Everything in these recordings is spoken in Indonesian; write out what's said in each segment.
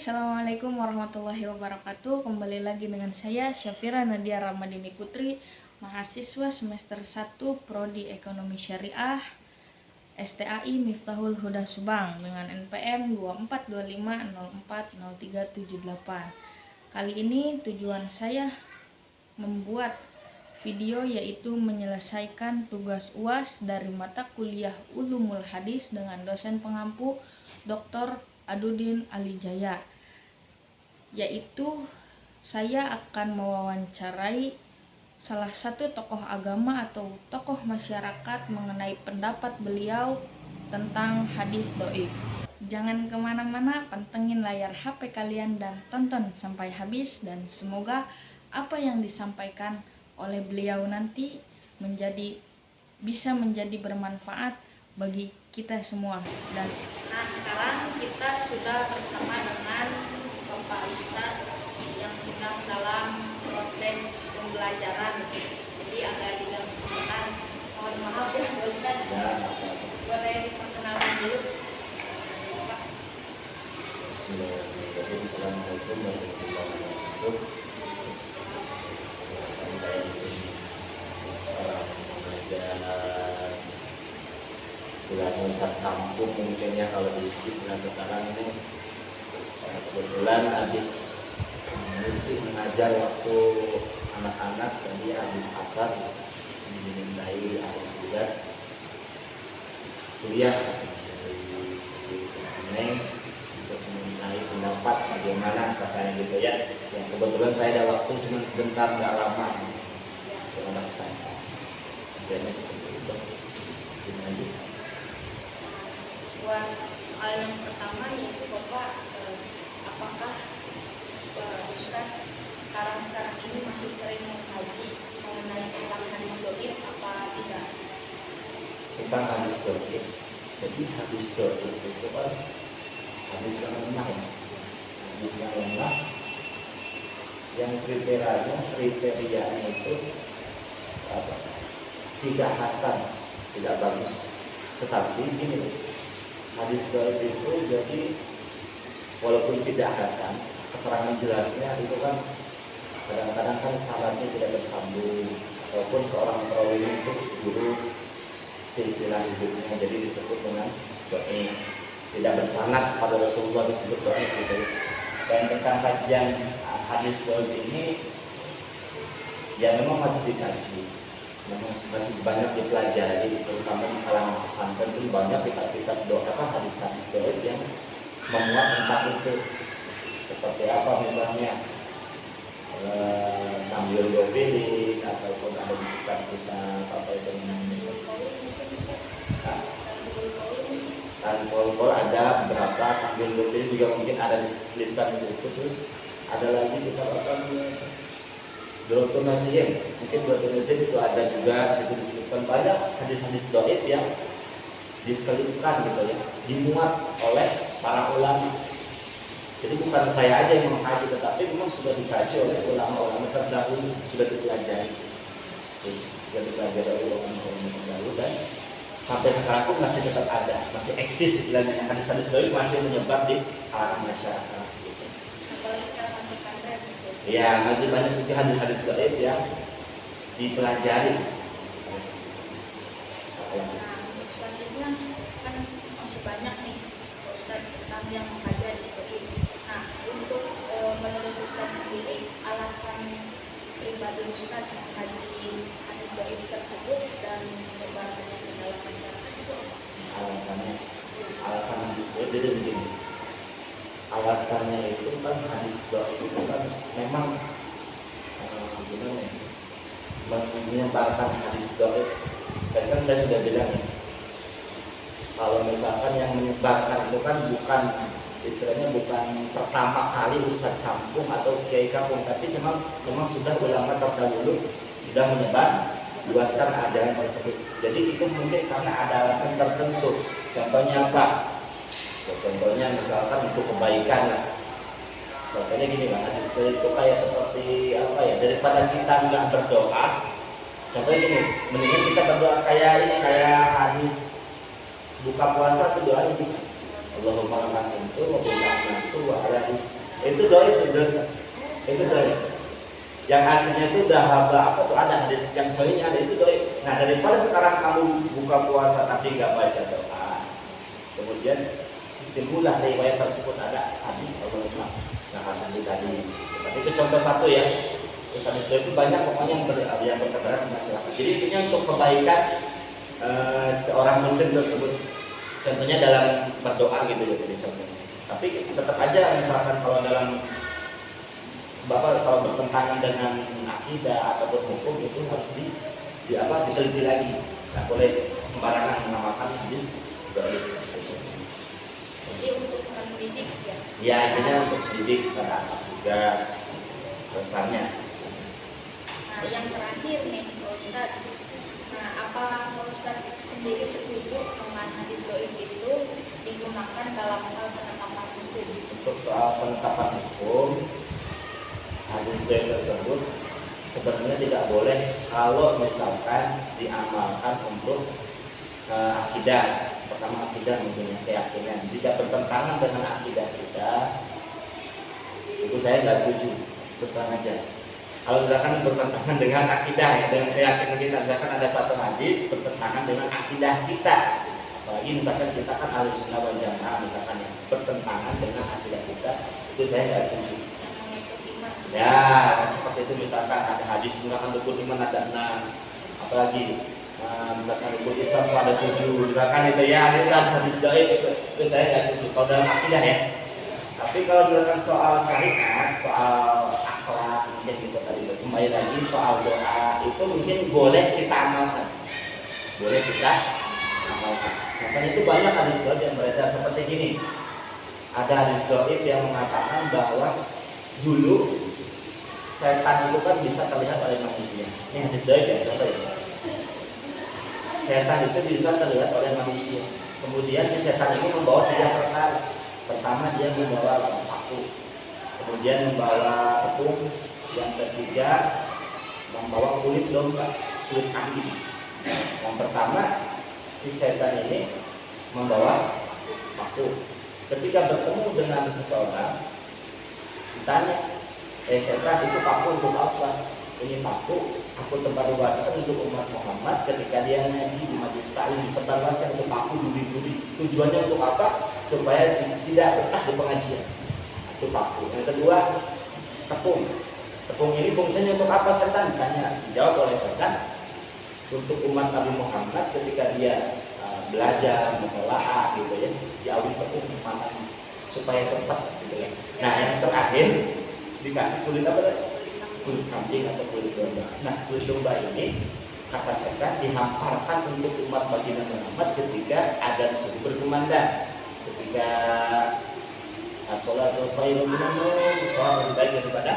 Assalamualaikum warahmatullahi wabarakatuh. Kembali lagi dengan saya Syafira Nadia Ramadini Putri, mahasiswa semester 1 Prodi Ekonomi Syariah STAI Miftahul Huda Subang dengan NPM 2425040378. Kali ini tujuan saya membuat video yaitu menyelesaikan tugas UAS dari mata kuliah Ulumul Hadis dengan dosen pengampu Dr. Adudin Alijaya, yaitu saya akan mewawancarai salah satu tokoh agama atau tokoh masyarakat mengenai pendapat beliau tentang hadis dhaif. Jangan kemana-mana, pantengin layar HP kalian dan tonton sampai habis, dan semoga apa yang disampaikan oleh beliau nanti bisa menjadi bermanfaat bagi kita semua. Dan sekarang kita sudah bersama dengan Bapak Ustadz yang sedang dalam proses pembelajaran, jadi agak tidak kesulitan. Mohon maaf ya Pak Ustadz. Boleh diperkenalkan dulu Bapak? Bismillahirrahmanirrahim. Assalamualaikum warahmatullahi wabarakatuh. Saya di sini seorang pengajar, istilahnya Ustadz kampung mungkin ya kalau di istilah sekarang ini. Kebetulan habis mengisi mengajar waktu anak-anak, tadi habis asar dimintai ada tugas kuliah dari untuk memintai pendapat bagaimana katanya gitu ya. Yang kebetulan saya ada waktu cuma sebentar, nggak lama untuk mendapatkan. Kayaknya seperti itu. Buat soal yang pertama yaitu Bapak, apakah Ustadz sekarang ini masih sering mengkaji mengenai tentang hadis dhaif apa tidak? Tentang hadis dhaif. Jadi hadis dhaif itu kan hadis yang lemah ya. Hadis yang lemah yang kriterianya itu apa? Tidak hasan, tidak bagus. Tetapi gini, hadis dhaif itu jadi walaupun tidak hasan, keterangan jelasnya itu kan kadang-kadang kan syaratnya tidak bersambung, ataupun seorang perawi itu buruk silsilah hidupnya, jadi disebut dengan dhaif, tidak bersanad pada Rasulullah, disebut dhaif gitu. Dan tentang kajian hadis dhaif ini ya memang masih dikaji, memang masih banyak dipelajari, terutama di kalangan pesantren itu banyak kitab-kitab hadis-hadis dhaif yang memuat tentang itu, seperti apa misalnya Tamyul Gobili, ataupun ada kitab-kitab apa itu namanya Tanpol ada berapa, Tamyul Gobili juga mungkin ada diselipkan di situ. Terus ada lagi kitab apa Durratun Nasihin, mungkin Durratun Nasihin itu ada juga di situ diselipkan banyak hadis-hadis dhaif yang diselipkan gitu ya, dimuat oleh para ulama. Jadi bukan saya aja yang mengkaji, tetapi memang sudah dikaji oleh ulama-ulama terdahulu, sudah dipelajari oleh ulama-ulama terdahulu, dan sampai sekarang pun masih tetap ada, masih eksis istilahnya. Hadis-hadis dhaif masih menyebar di kalangan masyarakat gitu. Ya, masih banyak juga hadis-hadis dhaif yang dipelajari. Selanjutnya kan masih banyak nih Ustadz tentang yang mengkaji hadis dhaif. Nah, untuk menurut Ustadz sendiri, alasan pribadi Ustadz mengkaji hadis dhaif tersebut dan menyebarkannya ke dalam masyarakat itu apa? Alasan hadis dhaif jadi begini. Alasannya itu kan hadis dhaif itu kan memang menyebarkan hadis dhaif. Dan kan saya sudah bilang ya, kalau misalkan yang menyebarkan itu kan bukan istilahnya bukan pertama kali Ustadz kampung atau kiai kampung, tapi memang sudah ulama terdahulu sudah luaskan ajaran tersebut. Jadi itu mungkin karena ada alasan tertentu. Contohnya apa? Contohnya misalkan untuk kebaikan lah. Contohnya gini lah, hadis itu kayak seperti apa ya? Daripada kita nggak berdoa, contohnya gini, mendingan kita berdoa kayak hadis buka puasa tuh doanya gini. Allahumma lakasumtu wa bi'anatu wa ala itu doib sebenarnya, itu doib. Yang aslinya itu udah apa tuh, ada hadis yang soalnya ada itu doib. Nah, daripada sekarang kamu buka puasa tapi nggak baca doa, kemudian timbullah riwayat tersebut ada hadis Allah yang hasan tadi. Tapi itu contoh satu ya. Terus hadis doib itu banyak pokoknya yang berkebenaran di masyarakat. Jadi intinya untuk kebaikan seorang muslim tersebut. Contohnya dalam berdoa gitu ya, jadi contohnya. Tapi tetap aja misalkan kalau dalam kalau bertentangan dengan akidah ataupun hukum itu harus diteliti lagi. Nggak boleh sembarangan mengamalkan hadis doib. Jadi untuk mendidik ya. Ya, intinya untuk mendidik para anak juga besarnya. Nah, yang terakhir nih, Pak Ustadz. Nah, apa Pak Ustadz sendiri setuju dengan hadis doib itu digunakan dalam hal penetapan hukum? Untuk soal penetapan hukum, hadis doib tersebut sebenarnya tidak boleh kalau misalkan diamalkan untuk akidah. Pertama akidah mungkin keyakinan. Jika bertentangan dengan akidah kita, itu saya nggak setuju. Terus terang aja. Kalau misalkan bertentangan dengan akidah ya, dengan keyakinan kita, misalkan ada satu hadis bertentangan dengan akidah kita, apalagi misalkan kita kan ahli sunnah wal jamaah, misalkan yang bertentangan dengan akidah kita, itu saya nggak setuju. Ya, seperti itu misalkan ada hadis misalkan rukun iman ada 6, apalagi misalkan rukun Islam ada 7, misalkan itu ya, ada hadis doib itu saya nggak setuju. Kalau dalam akidah ya. Tapi kalau misalkan soal syariat, soal akhlak, mungkin gitu tadi kembali lagi soal doa itu mungkin boleh kita amalkan, boleh kita amalkan. Contohnya itu banyak hadis doib yang beredar seperti gini. Ada hadis doib yang mengatakan bahwa dulu setan itu kan bisa terlihat oleh manusia. Ini hadis doib ya, contoh ya. Setan itu bisa terlihat oleh manusia. Kemudian si setan ini membawa 3 perkara. Pertama dia membawa paku, kemudian membawa tepung, yang ketiga membawa kulit domba, kulit kambing. Yang pertama si setan ini membawa paku. Ketika bertemu dengan seseorang, ditanya, setan itu paku untuk apa? Ini paku aku tempat luaskan untuk umat Muhammad ketika dia ngaji di majelis taklim, disebarluaskan untuk paku duri-duri. Tujuannya untuk apa? Supaya tidak betah di pengajian. Itu paku. Yang kedua, tepung. Tepung ini fungsinya untuk apa setan? Tanya. Dijawab oleh setan untuk umat Nabi Muhammad ketika dia belajar, mentelaah gitu ya, diawin tepung matanya supaya sempat gitu ya. Nah, yang terakhir dikasih kulit apa tadi? Kulit kambing atau kulit domba. Nah, kulit domba ini kata setan dihamparkan untuk umat baginda Muhammad ketika adzan subuh berkumandang, ketika as-sholatu khairun minan naum, sholat lebih baik daripada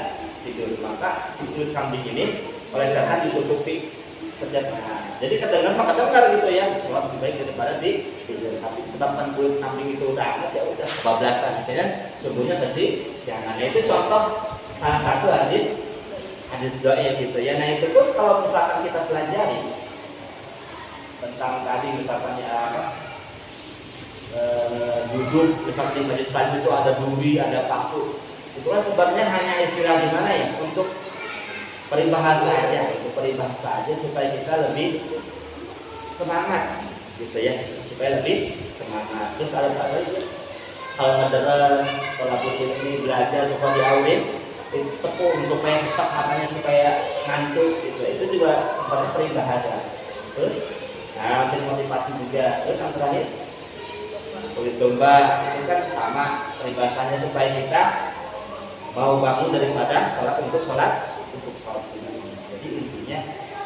tidur. Maka si kulit kambing ini oleh setan ditutupi setiap hari. Jadi kedengar gitu ya, sholat lebih baik daripada tidur. Tapi sebabkan kulit kambing itu udah amat ya udah kebablasan, gitu kan? Subuhnya kesiangan. Nah, itu contoh salah satu hadis doib gitu ya. Nah, itu pun kalau misalkan kita pelajari tentang tadi misalkan duduk misalkan di majelis taklim itu ada duri, ada paku. Itu kan sebenarnya hanya istilah gimana ya, untuk peribahasa aja, supaya kita lebih semangat gitu ya, supaya lebih semangat. Terus ada apa lagi? Kalau ngederes, kalau ini belajar supaya diawin, tepung supaya setak matanya, supaya ngantuk gitu. Itu juga seperti peribahasa. Terus nah, motivasi juga. Terus yang terakhir kulit domba itu kan sama peribahasanya, supaya kita mau bangun daripada sholat sunnah. Jadi intinya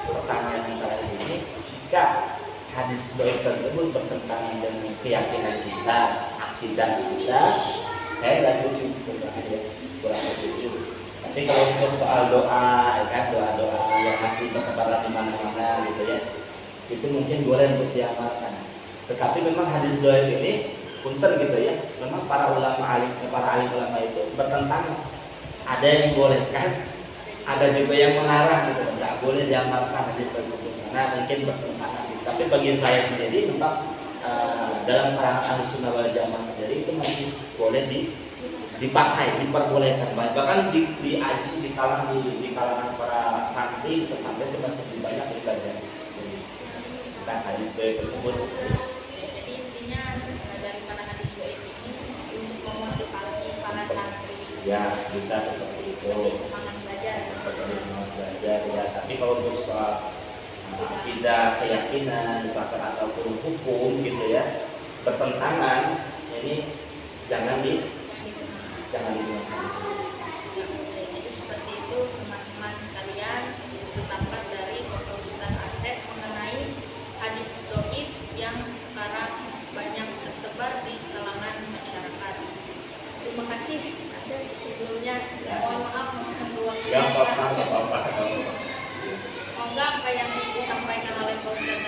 pertanyaan yang terakhir ini, jika hadis doib tersebut bertentangan dengan keyakinan kita, akidah kita, saya nggak setuju, kurang setuju. Tapi kalau untuk soal doa, ya kan, doa yang masih bertebaran di mana-mana gitu ya, itu mungkin boleh untuk diamalkan. Tetapi memang hadis doib ini punten gitu ya, memang para alim ulama itu bertentangan. Ada yang membolehkan, ada juga yang melarang gitu, nggak boleh diamalkan hadis tersebut karena mungkin bertentangan. Tapi bagi saya sendiri memang dalam kalangan ahli sunnah wal jamaah sendiri itu masih boleh dipakai, diperbolehkan, bahkan di aji di kalangan para santri pesantren itu masih lebih banyak dipelajari tentang hadis doib tersebut. Jadi intinya daripada hadis doib ini untuk memotivasi para santri Ya bisa seperti itu. lebih semangat belajar. Lebih semangat belajar ya. Tapi kalau untuk soal akidah, keyakinan, misalkan ataupun hukum gitu ya bertentangan, ini jangan digunakan. Jadi seperti itu teman-teman sekalian, pendapat dari Bapak Ustadz Asep mengenai hadis doib yang sekarang banyak tersebar di kalangan masyarakat. Terima kasih Asep sebelumnya. Mohon maaf mengganggu waktu. Gak apa-apa. Semoga apa yang disampaikan oleh Pak Ustadz